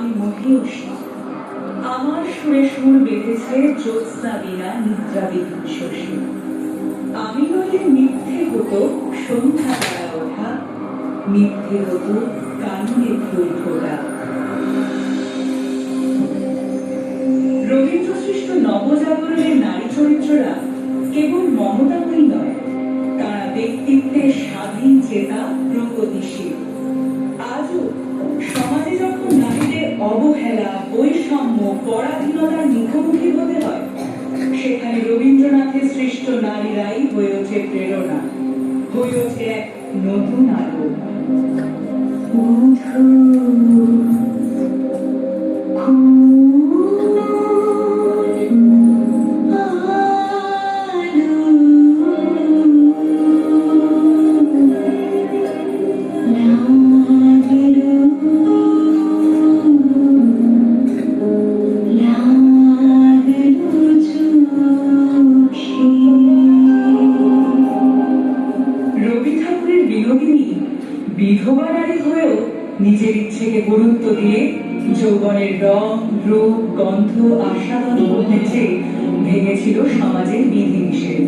আমি মহিয়সী, আমার সুরে সুর বেঁধেছে জ্যোৎস্না বিনা নিদ্রাবিহীন শশী। আমি নইলে মিথ্যে হতো সন্ধ্যা তারা ওঠা, মিথ্যে হতো কাননে ফুল ফোটা। রবীন্দ্র সৃষ্ট নবজাগরণের নারী চরিত্ররা কেবল মমতাময়ী নয়, তারা ব্যক্তিত্বের স্বাধীন চেতা, প্রগতিশীল। আজও সমাজে যখন নারীদের অবহেলা, বৈষম্য, পরাধীনতার মুখোমুখি হতে হয়, সেখানে রবীন্দ্রনাথের সৃষ্ট নারীরাই হয়ে ওঠে প্রেরণা, হয়ে ওঠে এক নতুন আলো। রবি ঠাকুরের বিনোদিনী বিধবা নারী হয়েও নিজের ইচ্ছেকে গুরুত্ব দিয়ে যৌবনের রং, রূপ, গন্ধ, আস্বাদন মধ্যে ভেঙেছিল সমাজের বিধিনিষেধ।